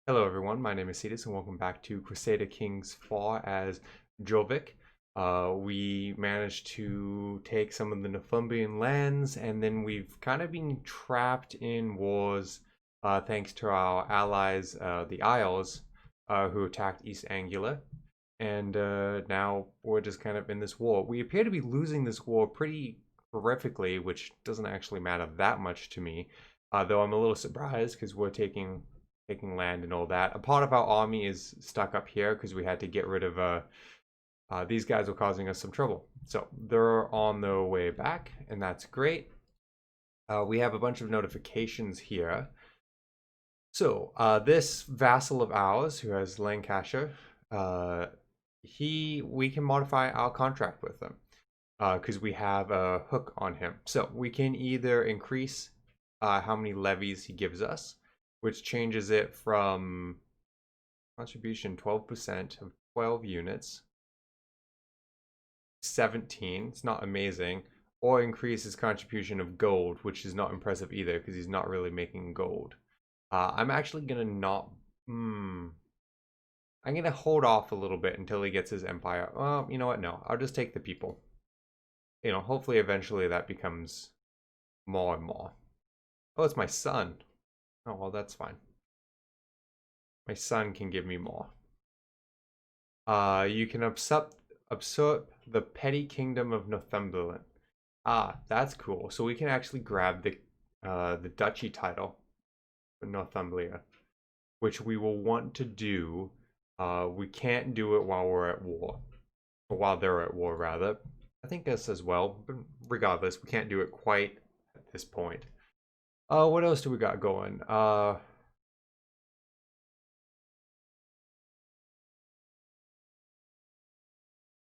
Hello everyone, my name is Cetus and welcome back to Crusader Kings 4 as Jorvik. We managed to take some of the Northumbrian lands and then we've kind of been trapped in wars thanks to our allies, the Isles, who attacked East Anglia. And now we're just kind of in this war. We appear to be losing this war pretty horrifically, which doesn't actually matter that much to me. Though I'm a little surprised because we're taking land and all that. A part of our army is stuck up here because we had to get rid of these guys were causing us some trouble. So they're on their way back, and that's great. We have a bunch of notifications here. So this vassal of ours who has Lancashire, we can modify our contract with them because we have a hook on him. So we can either increase how many levies he gives us, which changes it from contribution 12% of 12 units, 17, it's not amazing, or increase his contribution of gold, which is not impressive either because he's not really making gold. I'm actually gonna not, I'm gonna hold off a little bit until he gets his empire. Well, you know what, no, I'll just take the people. You know, hopefully eventually that becomes more and more. Oh, it's my son. Oh, well, that's fine. My son can give me more. You can usurp the petty kingdom of Northumberland. Ah, that's cool. So we can actually grab the duchy title for Northumbria, which we will want to do. We can't do it while we're at war, or while they're at war, rather. I think us as well, but regardless, we can't do it quite at this point. What else do we got going?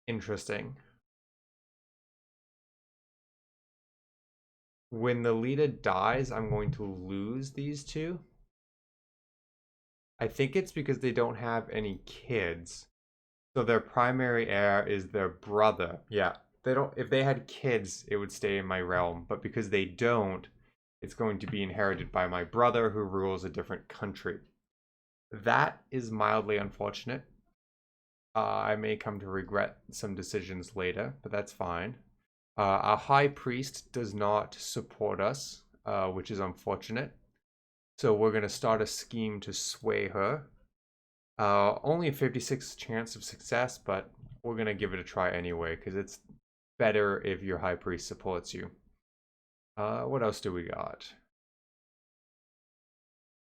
Interesting. When the leader dies, I'm going to lose these two. I think it's because they don't have any kids. So their primary heir is their brother. Yeah. They don't if they had kids, it would stay in my realm, but because they don't, it's going to be inherited by my brother who rules a different country. That is mildly unfortunate. I may come to regret some decisions later, but that's fine. Our high priest does not support us, which is unfortunate. So we're going to start a scheme to sway her. Only a 56 chance of success, but we're going to give it a try anyway, because it's better if your high priest supports you. What else do we got?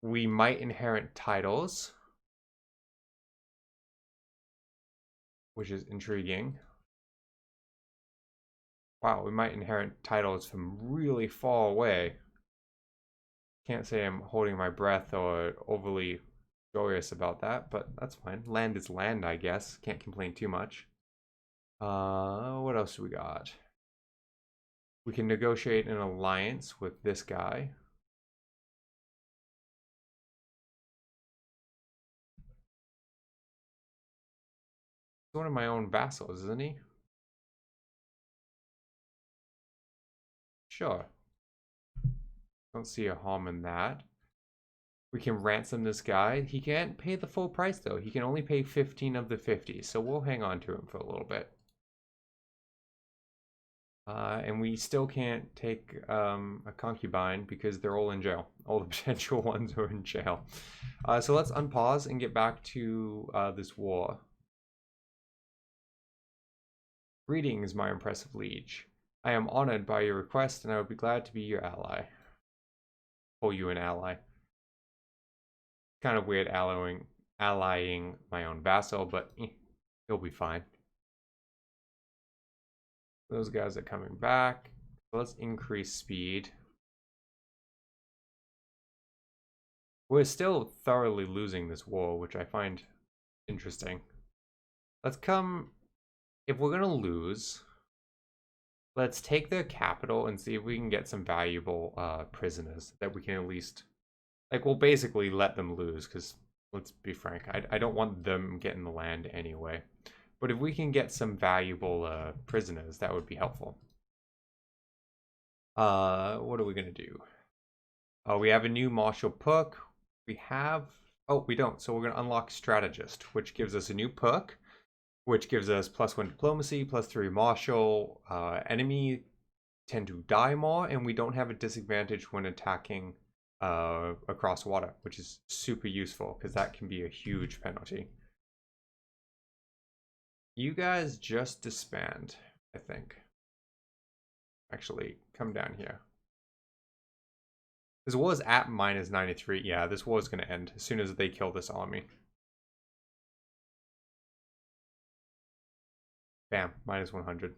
We might inherit titles, which is intriguing. Wow, we might inherit titles from really far away. Can't say I'm holding my breath or overly joyous about that, but that's fine. Land is land, I guess. Can't complain too much. What else do we got? We can negotiate an alliance with this guy. He's one of my own vassals, isn't he? Sure. Don't see a harm in that. We can ransom this guy. He can't pay the full price, though. He can only pay 15 of the 50, so we'll hang on to him for a little bit. And we still can't take a concubine because they're all in jail. All the potential ones are in jail. So let's unpause and get back to this war. Greetings, my impressive liege. I am honored by your request and I would be glad to be your ally. Call you an ally. Kind of weird allying my own vassal, but he'll be fine. Those guys are coming back. So let's increase speed. We're still thoroughly losing this war, which I find interesting. Let's come, if we're gonna lose, let's take their capital and see if we can get some valuable prisoners that we can at least, like, we'll basically let them lose because, let's be frank, I don't want them getting the land anyway. But if we can get some valuable prisoners, that would be helpful. What are we gonna do? Oh, we have a new Marshal Puck. We have Oh, we don't. So we're going to unlock Strategist, which gives us a new perk, which gives us +1 diplomacy, +3 martial. Enemy tend to die more, and we don't have a disadvantage when attacking across water, which is super useful because that can be a huge penalty. You guys just disband, I think. Actually, come down here. This war is at -93. Yeah, this war is going to end as soon as they kill this army. Bam, -100.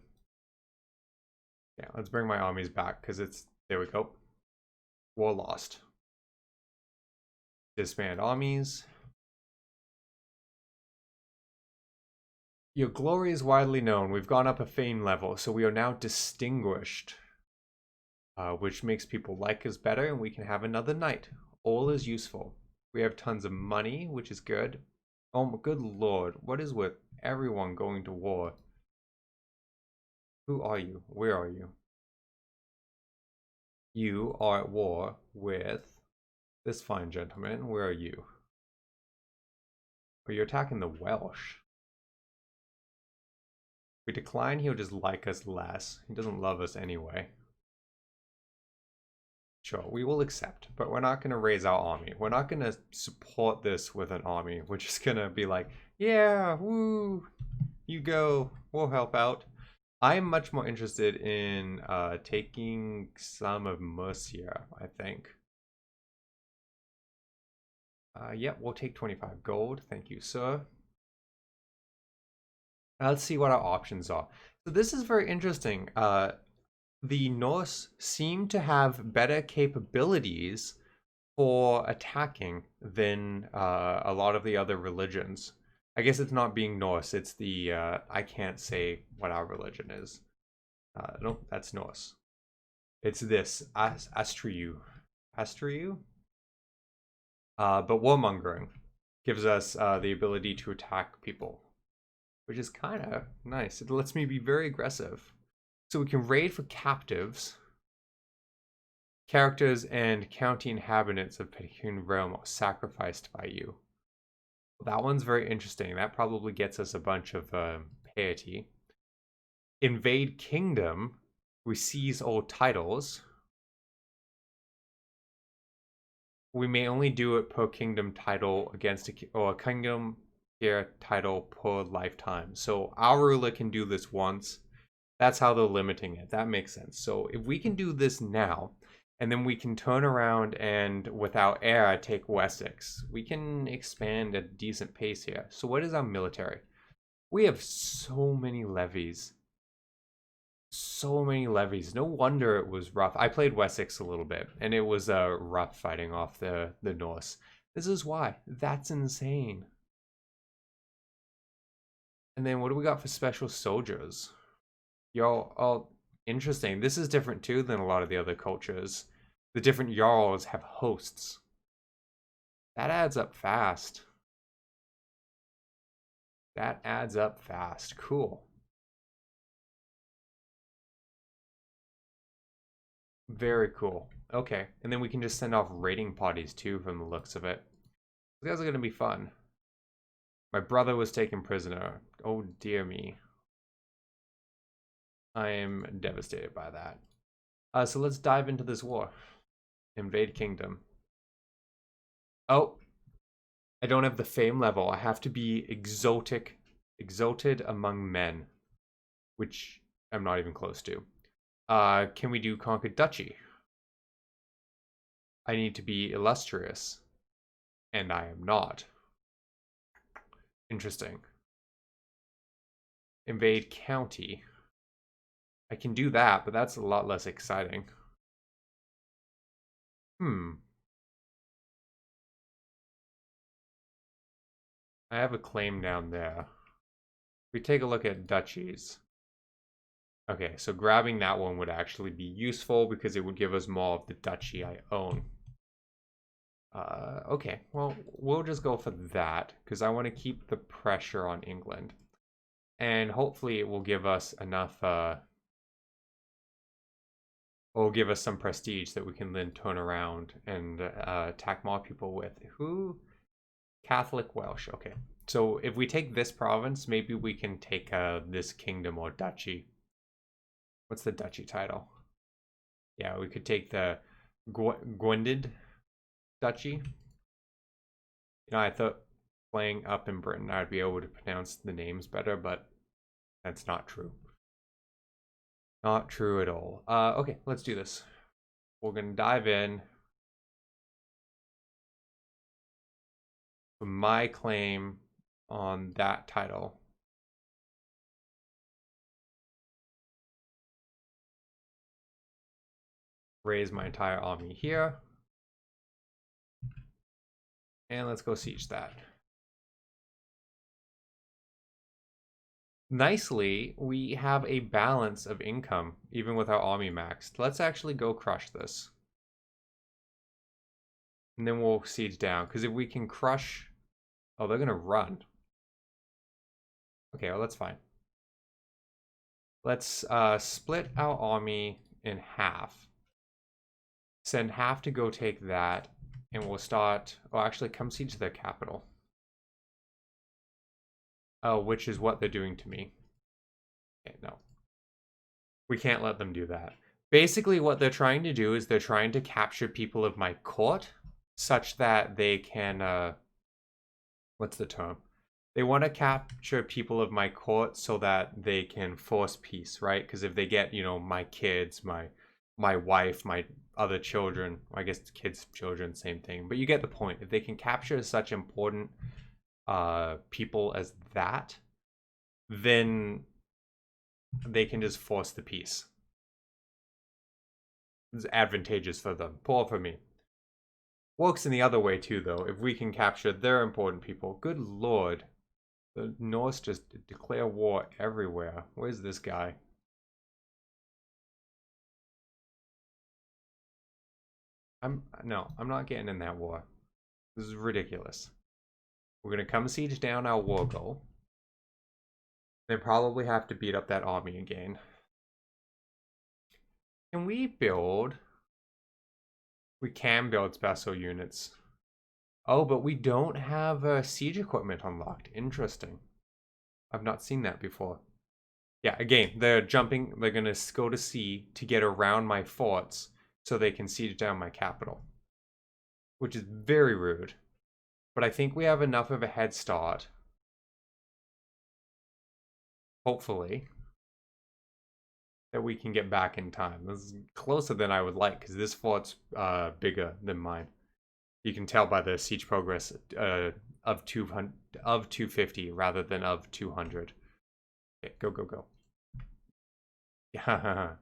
Yeah, let's bring my armies back because it's... There we go. War lost. Disband armies. Your glory is widely known. We've gone up a fame level, so we are now distinguished. Which makes people like us better, and we can have another knight. All is useful. We have tons of money, which is good. Oh, my good lord. What is with everyone going to war? Who are you? Where are you? You are at war with this fine gentleman. Where are you? Oh, you're attacking the Welsh. If we decline, he'll just like us less. He doesn't love us anyway. Sure, we will accept, but we're not going to raise our army. We're not going to support this with an army. We're just going to be like, yeah, woo, you go, we'll help out. I'm much more interested in taking some of Mercia, I think. Yep, we'll take 25 gold. Thank you, sir. Let's see what our options are. So this is very interesting. The Norse seem to have better capabilities for attacking than a lot of the other religions. I guess it's not being Norse, it's the, I can't say what our religion is. Nope, that's Norse. It's this, Astriu. Astriu? But warmongering gives us the ability to attack people, which is kind of nice. It lets me be very aggressive. So we can raid for captives. Characters and county inhabitants of Petun Realm are sacrificed by you. That one's very interesting. That probably gets us a bunch of piety. Invade Kingdom. We seize all titles. We may only do it per kingdom title against a kingdom here title per lifetime. So our ruler can do this once. That's how they're limiting it. That makes sense. So if we can do this now, and then we can turn around and, without heir, take Wessex, we can expand at a decent pace here. So what is our military? We have so many levies. So many levies. No wonder it was rough. I played Wessex a little bit, and it was rough fighting off the Norse. This is why. That's insane. And then what do we got for special soldiers? Yo, oh, interesting. This is different too than a lot of the other cultures. The different Jarls have hosts. That adds up fast. That adds up fast. Cool. Very cool. Okay, and then we can just send off raiding parties too from the looks of it. These guys are going to be fun. My brother was taken prisoner. Oh dear me. I am devastated by that. So let's dive into this war. Invade Kingdom. Oh, I don't have the fame level. I have to be exalted among men, which I'm not even close to. Can we do Conquered Duchy? I need to be illustrious, and I am not. Interesting. Invade County. I can do that, but that's a lot less exciting. I have a claim down there. We take a look at duchies. Okay, so grabbing that one would actually be useful because it would give us more of the duchy I own. Okay, well, we'll just go for that because I want to keep the pressure on England. And hopefully it will give us enough, will give us some prestige that we can then turn around and attack more people with. Who Catholic Welsh. Okay. So if we take this province, maybe we can take this kingdom or duchy. What's the duchy title? Yeah, we could take the Gwendid duchy. You know, I thought playing up in Britain I'd be able to pronounce the names better, but that's not true. Not true at all. Okay, let's do this. We're gonna dive in. My claim on that title. Raise my entire army here. And let's go siege that. Nicely, we have a balance of income, even with our army maxed. Let's actually go crush this. And then we'll siege down. Because if we can crush... Oh, they're going to run. Okay, well, that's fine. Let's split our army in half. Send half to go take that. And we'll start... Oh, actually, come siege their capital. Oh, which is what they're doing to me. Okay, no. We can't let them do that. Basically, what they're trying to do is they're trying to capture people of my court such that they can, what's the term? They want to capture people of my court so that they can force peace, right? Because if they get, you know, my kids, my wife, my other children, I guess kids, children, same thing. But you get the point. If they can capture such important people as that, then they can just force the peace. It's advantageous for them. Poor for me. Works in the other way too, though. If we can capture their important people. Good lord. The Norse just declare war everywhere. Where's this guy? No, I'm not getting in that war. This is ridiculous. We're gonna come siege down our war goal. Then probably have to beat up that army again. Can we build... We can build special units. Oh, but we don't have siege equipment unlocked. Interesting. I've not seen that before. Yeah, again, they're jumping. They're going to go to sea to get around my forts so they can siege down my capital. Which is very rude. But I think we have enough of a head start. Hopefully. That we can get back in time. This is closer than I would like because this fort's bigger than mine. You can tell by the siege progress of 250 rather than of 200. Okay, go, go, go. Yeah.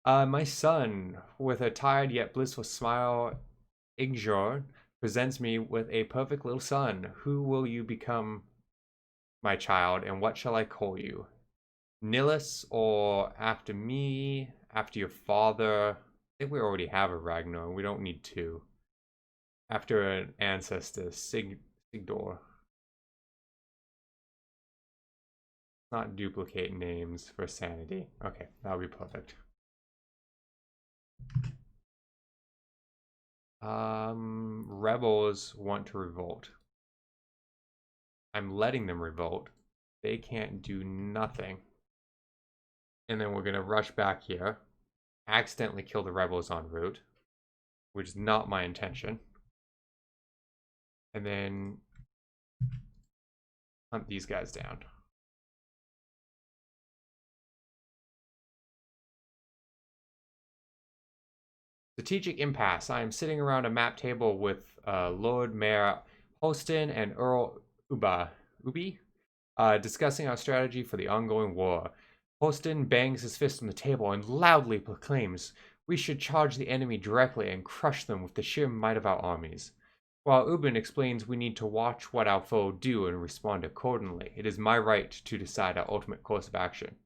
My son, with a tired yet blissful smile, Igjor, presents me with a perfect little son. Who will you become, my child, and what shall I call you? Nilus, or after me, after your father? I think we already have a Ragnar. We don't need two. After an ancestor, Sigdor. Not duplicate names for sanity. Okay, that'll be perfect. Rebels want to revolt. I'm letting them revolt. They can't do nothing. And then we're gonna rush back here. Accidentally kill the rebels en route, which is not my intention. And then hunt these guys down. Strategic impasse. I am sitting around a map table with Lord Mayor Holston and Earl Ubi, discussing our strategy for the ongoing war. Holston bangs his fist on the table and loudly proclaims, "We should charge the enemy directly and crush them with the sheer might of our armies." While Ubin explains we need to watch what our foe do and respond accordingly. It is my right to decide our ultimate course of action.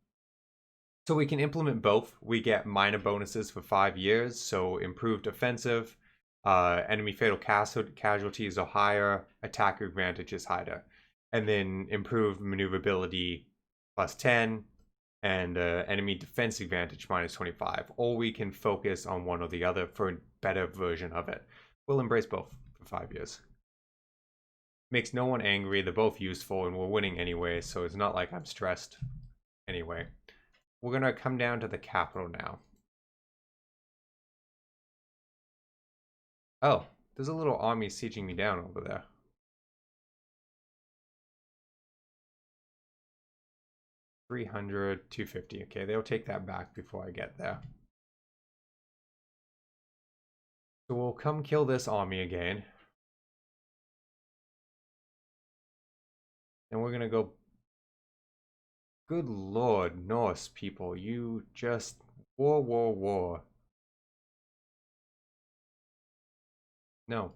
So we can implement both. We get minor bonuses for 5 years, so improved offensive, enemy fatal casualties are higher, attack advantage is higher, and then improved maneuverability plus 10, and enemy defense advantage minus 25. Or we can focus on one or the other for a better version of it. We'll embrace both for 5 years. Makes no one angry. They're both useful, and we're winning anyway, so it's not like I'm stressed. Anyway, we're gonna come down to the capital now. Oh, there's a little army sieging me down over there. $300, $250. Okay, they'll take that back before I get there. So we'll come kill this army again. And we're gonna go. Good Lord, Norse people, you just war, war, war. No.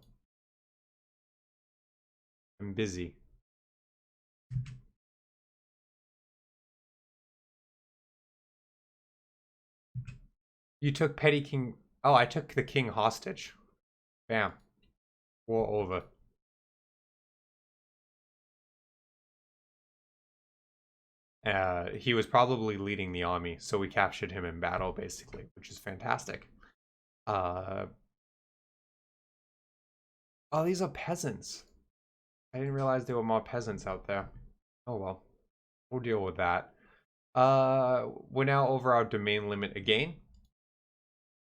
I'm busy. You took Petty King. Oh, I took the king hostage. Bam. War over. He was probably leading the army, so we captured him in battle, basically, which is fantastic. Oh, these are peasants. I didn't realize there were more peasants out there. Oh well. We'll deal with that. We're now over our domain limit again.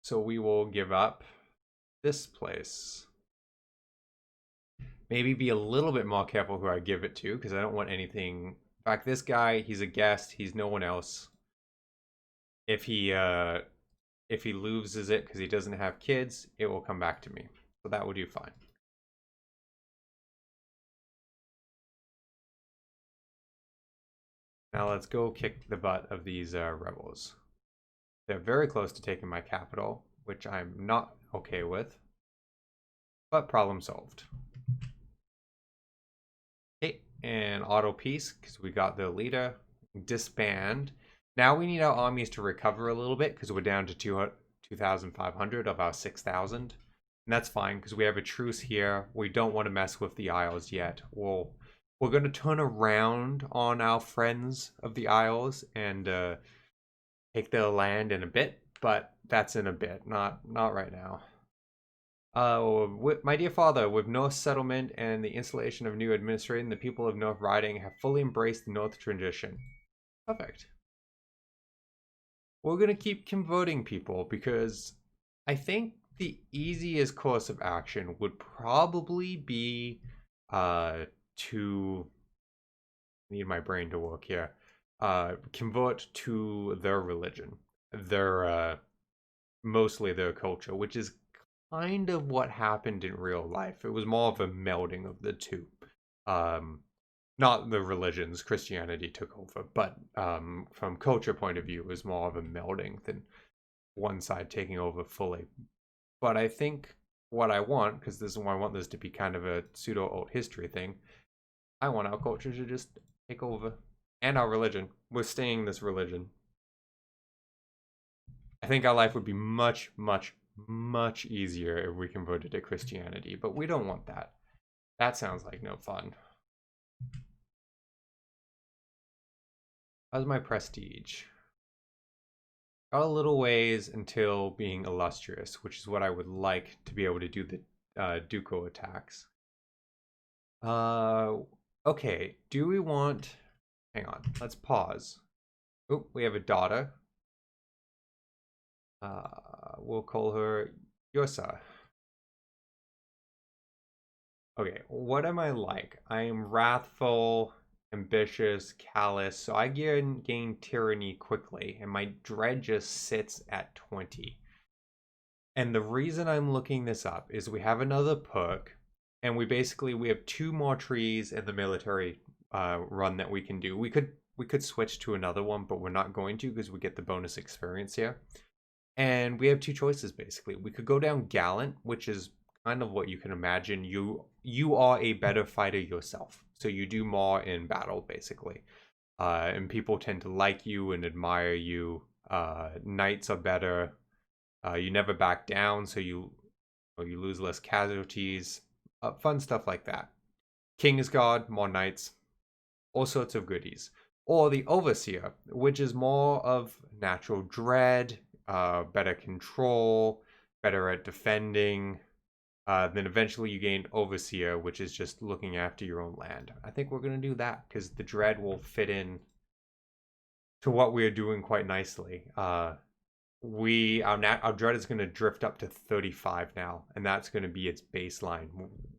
So we will give up this place. Maybe be a little bit more careful who I give it to, because I don't want anything. In fact, this guy, he's a guest. He's no one else. If he loses it because he doesn't have kids, it will come back to me. So that will do fine. Now let's go kick the butt of these rebels. They're very close to taking my capital, which I'm not okay with. But problem solved. Okay, and auto peace, because we got the leader. Disband. Now we need our armies to recover a little bit, because we're down to 2,500 of our 6,000. And that's fine, because we have a truce here. We don't want to mess with the Isles yet. We're going to turn around on our friends of the Isles and take their land in a bit, but that's in a bit, not right now. My dear father, with Norse settlement and the installation of new administration, the people of North Riding have fully embraced the North tradition. Perfect. We're going to keep converting people because I think the easiest course of action would probably be to need my brain to work here. Convert to their religion, mostly their culture, which is kind of what happened in real life. It was more of a melding of the two. Not the religions, Christianity took over, but from culture point of view, it was more of a melding than one side taking over fully. But I think what I want, because this is why I want this to be kind of a pseudo old history thing, I want our culture to just take over. And our religion. We're staying this religion. I think our life would be much, much, much easier if we converted to Christianity, but we don't want that. That sounds like no fun. How's my prestige? Got a little ways until being illustrious, which is what I would like to be able to do the ducal attacks. Okay, do we want... Hang on, let's pause. Oh, we have a daughter. We'll call her Yosa. Okay, what am I like? I am wrathful, ambitious, callous, so I gain tyranny quickly, and my dread just sits at 20. And the reason I'm looking this up is we have another perk, and we have 2 more trees in the military run that we can do. We could switch to another one, but we're not going to because we get the bonus experience here. And we have 2 choices basically. We could go down Gallant, which is kind of what you can imagine. You are a better fighter yourself, so you do more in battle basically, and people tend to like you and admire you. Knights are better. You never back down, so you lose less casualties. Fun stuff like that. King is God, more knights, all sorts of goodies. Or the Overseer, which is more of natural dread, better control, better at defending. Then eventually you gain Overseer, which is just looking after your own land. I think we're going to do that because the Dread will fit in to what we're doing quite nicely. Our Dread is going to drift up to 35 now, and that's going to be its baseline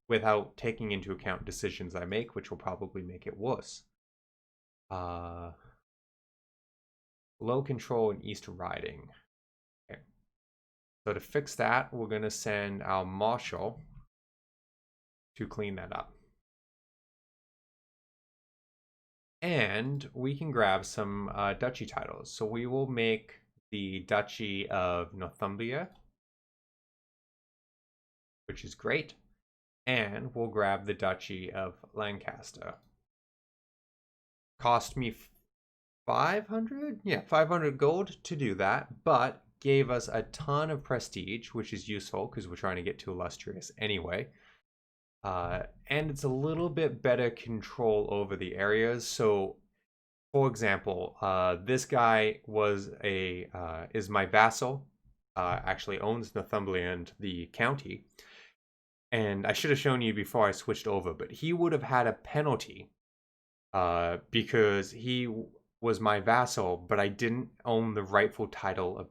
without taking into account decisions I make, which will probably make it worse. Low control and East Riding. Okay. So to fix that, we're going to send our Marshal to clean that up. And we can grab some duchy titles. So we will make the Duchy of Northumbria, which is great. And we'll grab the Duchy of Lancaster. Cost me 500? Yeah, 500 gold to do that, but gave us a ton of prestige, which is useful because we're trying to get to illustrious anyway. And it's a little bit better control over the areas. So, for example, this guy is my vassal. Actually owns Northumberland, the county. And I should have shown you before I switched over, but he would have had a penalty because he was my vassal, but I didn't own the rightful title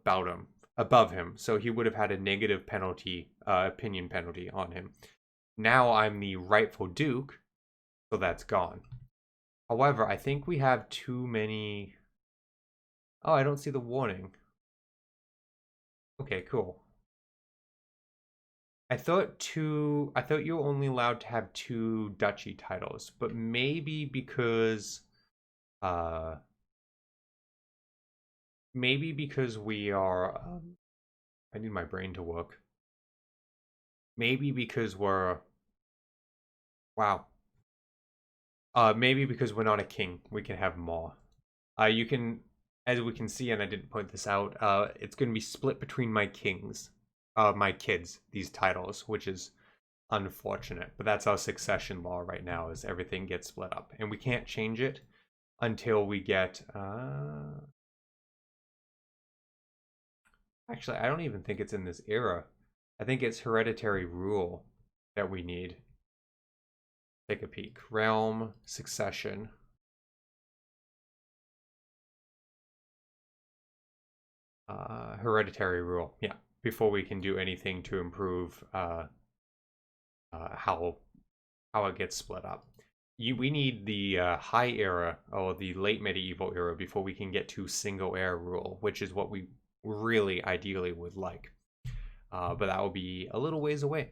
above him. So he would have had a negative penalty, opinion penalty on him. Now I'm the rightful duke, so that's gone. However, I think we have too many... Oh, I don't see the warning. Okay, cool. I thought you were only allowed to have 2 duchy titles, but maybe because we are I need my brain to work. Maybe because we're maybe because we're not a king, we can have more. You can, as we can see, and I didn't point this out, it's going to be split between my kids, these titles, which is unfortunate. But that's our succession law right now, is everything gets split up. And we can't change it until we get... Actually, I don't even think it's in this era. I think it's hereditary rule that we need. Take a peek. Realm, succession. Hereditary rule. Yeah, before we can do anything to improve how it gets split up. We need the high era or the late medieval era before we can get to single heir rule, which is what we really ideally would like. But that will be a little ways away.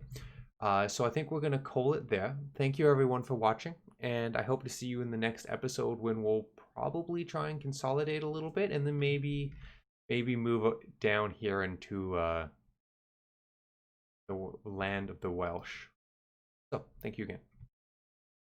So I think we're going to call it there. Thank you everyone for watching, and I hope to see you in the next episode when we'll probably try and consolidate a little bit, and then maybe move down here into the land of the Welsh. So thank you again.